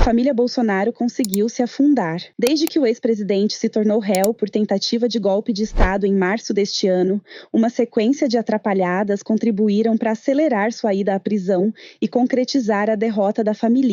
família Bolsonaro conseguiu se afundar. Desde que o ex-presidente se tornou réu por tentativa de golpe de Estado em março deste ano, uma sequência de atrapalhadas contribuíram para acelerar sua ida à prisão e concretizar a derrota da família.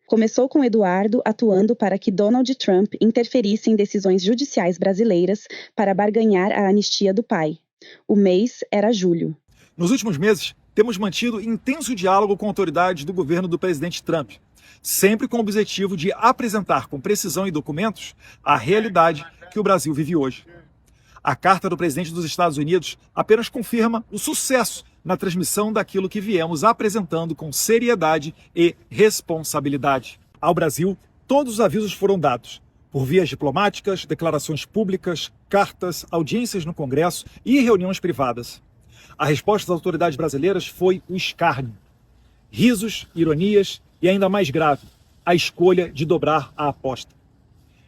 Começou com Eduardo atuando para que Donald Trump interferisse em decisões judiciais brasileiras para barganhar a anistia do pai. O mês era julho. Nos últimos meses, temos mantido intenso diálogo com autoridades do governo do presidente Trump, sempre com o objetivo de apresentar com precisão e documentos a realidade que o Brasil vive hoje. A carta do presidente dos Estados Unidos apenas confirma o sucesso na transmissão daquilo que viemos apresentando com seriedade e responsabilidade. Ao Brasil, todos os avisos foram dados, por vias diplomáticas, declarações públicas, cartas, audiências no Congresso e reuniões privadas. A resposta das autoridades brasileiras foi o escárnio. Risos, ironias e, ainda mais grave, a escolha de dobrar a aposta.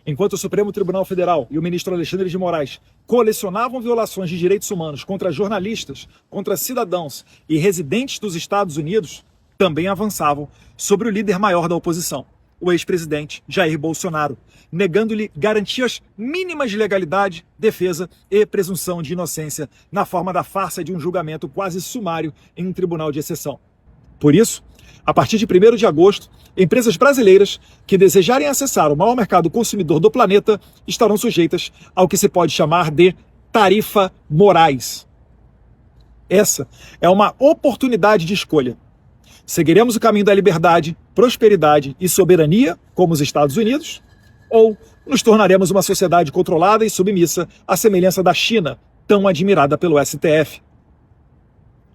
Enquanto o Supremo Tribunal Federal e o ministro Alexandre de Moraes colecionavam violações de direitos humanos contra jornalistas, contra cidadãos e residentes dos Estados Unidos, também avançavam sobre o líder maior da oposição, o ex-presidente Jair Bolsonaro, negando-lhe garantias mínimas de legalidade, defesa e presunção de inocência na forma da farsa de um julgamento quase sumário em um tribunal de exceção. Por isso, a partir de 1º de agosto, empresas brasileiras que desejarem acessar o maior mercado consumidor do planeta estarão sujeitas ao que se pode chamar de tarifa Moraes. Essa é uma oportunidade de escolha. Seguiremos o caminho da liberdade, prosperidade e soberania, como os Estados Unidos, ou nos tornaremos uma sociedade controlada e submissa à semelhança da China, tão admirada pelo STF.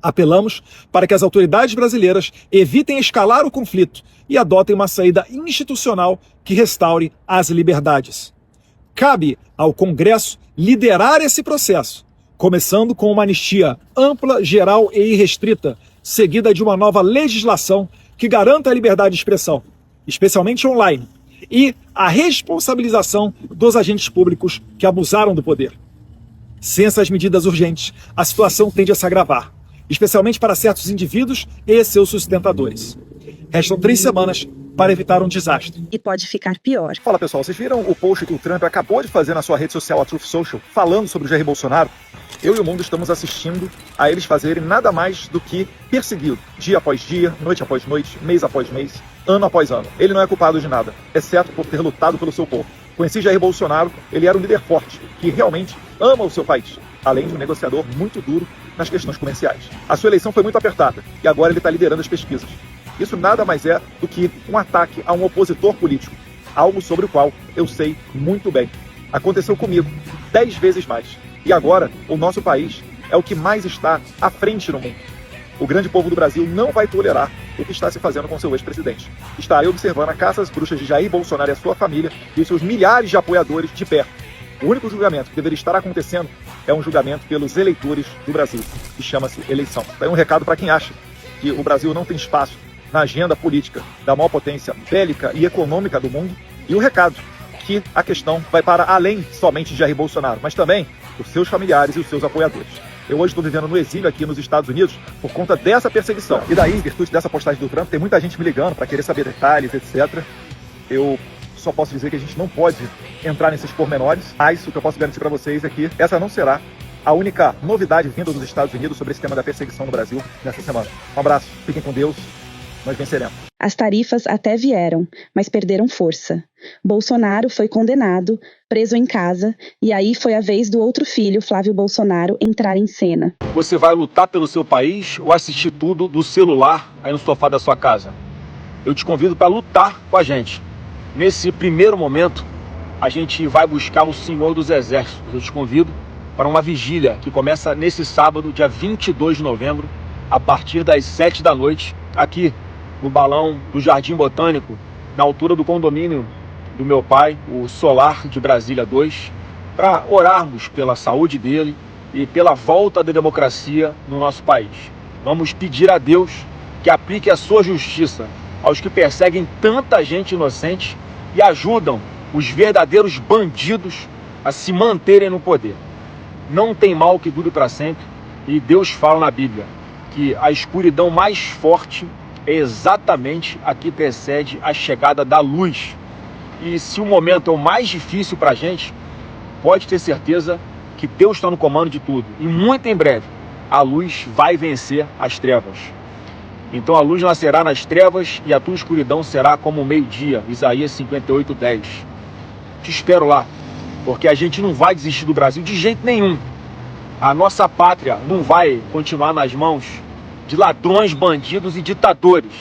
Apelamos para que as autoridades brasileiras evitem escalar o conflito e adotem uma saída institucional que restaure as liberdades. Cabe ao Congresso liderar esse processo, começando com uma anistia ampla, geral e irrestrita, seguida de uma nova legislação que garanta a liberdade de expressão, especialmente online, e a responsabilização dos agentes públicos que abusaram do poder. Sem essas medidas urgentes, a situação tende a se agravar, especialmente para certos indivíduos e seus sustentadores. Restam 3 semanas para evitar um desastre. E pode ficar pior. Fala pessoal, vocês viram o post que o Trump acabou de fazer na sua rede social, a Truth Social, falando sobre o Jair Bolsonaro? Eu e o mundo estamos assistindo a eles fazerem nada mais do que persegui-lo, dia após dia, noite após noite, mês após mês, ano após ano. Ele não é culpado de nada, exceto por ter lutado pelo seu povo. Conheci Jair Bolsonaro, ele era um líder forte, que realmente ama o seu país, além de um negociador muito duro nas questões comerciais. A sua eleição foi muito apertada e agora ele está liderando as pesquisas. Isso nada mais é do que um ataque a um opositor político, algo sobre o qual eu sei muito bem. Aconteceu comigo 10 vezes mais. E agora, o nosso país é o que mais está à frente no mundo. O grande povo do Brasil não vai tolerar o que está se fazendo com seu ex-presidente. Estarei observando a caça às bruxas de Jair Bolsonaro e a sua família e os seus milhares de apoiadores de perto. O único julgamento que deveria estar acontecendo é um julgamento pelos eleitores do Brasil, que chama-se eleição. Daí um recado para quem acha que o Brasil não tem espaço na agenda política da maior potência bélica e econômica do mundo, e o recado que a questão vai para além somente de Jair Bolsonaro, mas também os seus familiares e os seus apoiadores. Eu hoje estou vivendo no exílio aqui nos Estados Unidos por conta dessa perseguição. E daí, em virtude dessa postagem do Trump, tem muita gente me ligando para querer saber detalhes, etc. Eu só posso dizer que a gente não pode entrar nesses pormenores, mas o que eu posso garantir para vocês é que essa não será a única novidade vinda dos Estados Unidos sobre esse tema da perseguição no Brasil nessa semana. Um abraço, fiquem com Deus, nós venceremos. As tarifas até vieram, mas perderam força. Bolsonaro foi condenado, preso em casa, e aí foi a vez do outro filho, Flávio Bolsonaro, entrar em cena. Você vai lutar pelo seu país ou assistir tudo do celular aí no sofá da sua casa? Eu te convido para lutar com a gente. Nesse primeiro momento, a gente vai buscar o Senhor dos Exércitos. Eu te convido para uma vigília que começa nesse sábado, dia 22 de novembro, a partir das 7 da noite, aqui no Balão do Jardim Botânico, na altura do condomínio do meu pai, o Solar de Brasília 2, para orarmos pela saúde dele e pela volta da democracia no nosso país. Vamos pedir a Deus que aplique a sua justiça aos que perseguem tanta gente inocente e ajudam os verdadeiros bandidos a se manterem no poder. Não tem mal que dure para sempre, e Deus fala na Bíblia que a escuridão mais forte é exatamente a que precede a chegada da luz. E se o momento é o mais difícil para a gente, pode ter certeza que Deus está no comando de tudo. E muito em breve, a luz vai vencer as trevas. Então a luz nascerá nas trevas e a tua escuridão será como o meio-dia. Isaías 58:10. Te espero lá, porque a gente não vai desistir do Brasil de jeito nenhum. A nossa pátria não vai continuar nas mãos de ladrões, bandidos e ditadores.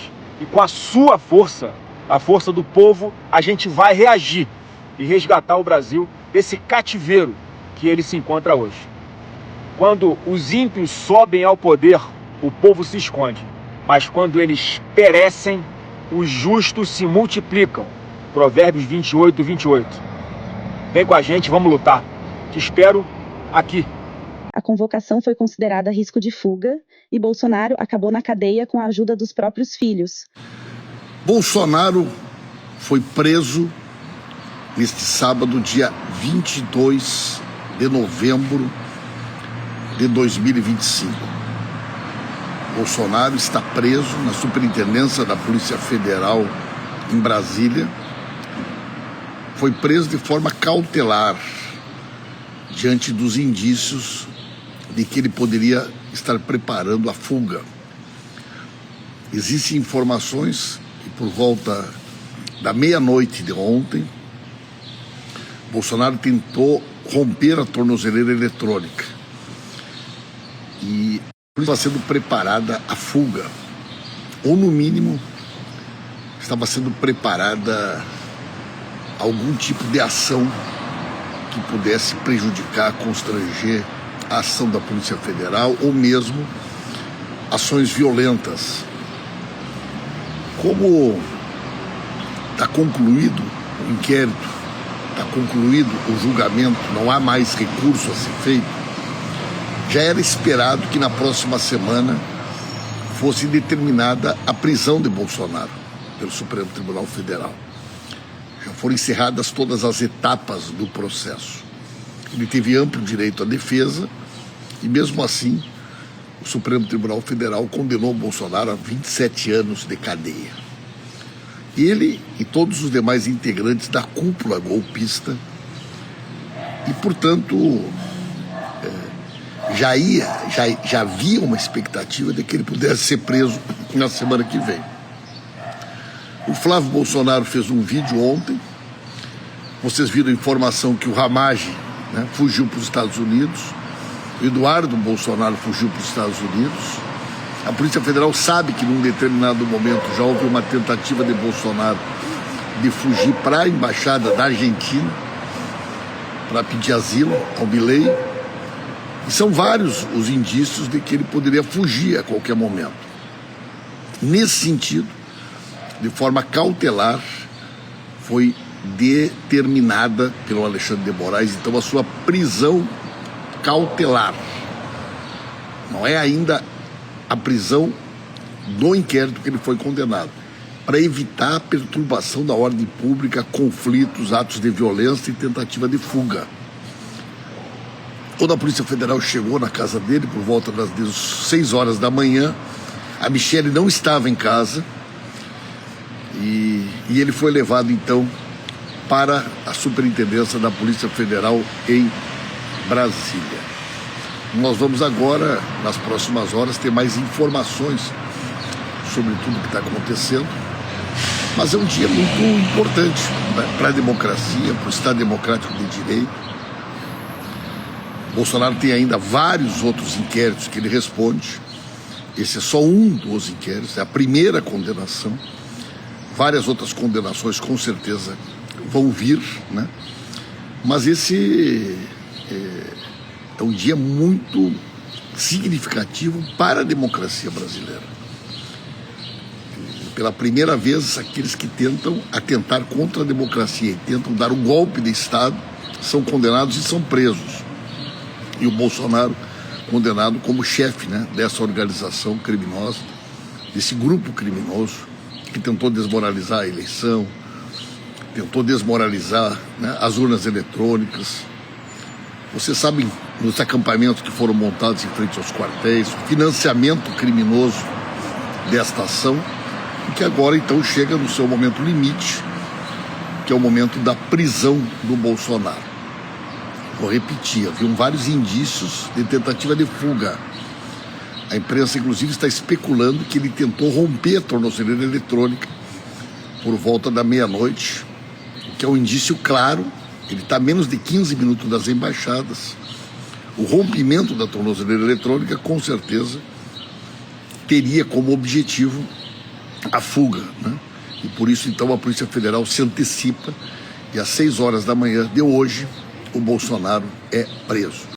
E com a sua força, a força do povo, a gente vai reagir e resgatar o Brasil desse cativeiro que ele se encontra hoje. Quando os ímpios sobem ao poder, o povo se esconde. Mas quando eles perecem, os justos se multiplicam. Provérbios 28:28. Vem com a gente, vamos lutar. Te espero aqui. A convocação foi considerada risco de fuga e Bolsonaro acabou na cadeia com a ajuda dos próprios filhos. Bolsonaro foi preso neste sábado, dia 22 de novembro de 2025. Bolsonaro está preso na Superintendência da Polícia Federal em Brasília. Foi preso de forma cautelar, diante dos indícios de que ele poderia estar preparando a fuga. Existem informações que por volta da meia-noite de ontem, Bolsonaro tentou romper a tornozeleira eletrônica e estava sendo preparada a fuga, ou no mínimo estava sendo preparada algum tipo de ação que pudesse prejudicar, constranger a ação da Polícia Federal ou mesmo ações violentas. Como está concluído o inquérito, está concluído o julgamento, não há mais recurso a ser feito, já era esperado que na próxima semana fosse determinada a prisão de Bolsonaro pelo Supremo Tribunal Federal. Já foram encerradas todas as etapas do processo. Ele teve amplo direito à defesa e, mesmo assim, o Supremo Tribunal Federal condenou Bolsonaro a 27 anos de cadeia. Ele e todos os demais integrantes da cúpula golpista e, portanto, já havia uma expectativa de que ele pudesse ser preso na semana que vem. O Flávio Bolsonaro fez um vídeo ontem. Vocês viram a informação que o Ramage, fugiu para os Estados Unidos. O Eduardo Bolsonaro fugiu para os Estados Unidos. A Polícia Federal sabe que num determinado momento já houve uma tentativa de Bolsonaro de fugir para a Embaixada da Argentina para pedir asilo ao Milei. E são vários os indícios de que ele poderia fugir a qualquer momento. Nesse sentido, de forma cautelar, foi determinada pelo Alexandre de Moraes, então, a sua prisão cautelar. Não é ainda a prisão do inquérito que ele foi condenado, para evitar a perturbação da ordem pública, conflitos, atos de violência e tentativa de fuga. Quando a Polícia Federal chegou na casa dele, por volta das 6 horas da manhã, a Michele não estava em casa e ele foi levado, então, para a Superintendência da Polícia Federal em Brasília. Nós vamos agora, nas próximas horas, ter mais informações sobre tudo que está acontecendo, mas é um dia muito importante, para a democracia, para o Estado Democrático de Direito. Bolsonaro tem ainda vários outros inquéritos que ele responde. Esse é só um dos inquéritos, é a primeira condenação. Várias outras condenações com certeza vão vir, Mas esse é um dia muito significativo para a democracia brasileira. Pela primeira vez, aqueles que tentam atentar contra a democracia e tentam dar um golpe de Estado são condenados e são presos. E o Bolsonaro condenado como chefe, dessa organização criminosa, desse grupo criminoso que tentou desmoralizar a eleição, tentou desmoralizar as urnas eletrônicas. Vocês sabem, nos acampamentos que foram montados em frente aos quartéis, o financiamento criminoso desta ação que agora então chega no seu momento limite, que é o momento da prisão do Bolsonaro. Vou repetir, haviam vários indícios de tentativa de fuga. A imprensa, inclusive, está especulando que ele tentou romper a tornozeleira eletrônica por volta da meia-noite, o que é um indício claro. Ele está a menos de 15 minutos das embaixadas. O rompimento da tornozeleira eletrônica, com certeza, teria como objetivo a fuga, né? E por isso, então, a Polícia Federal se antecipa e às 6 horas da manhã de hoje, o Bolsonaro é preso.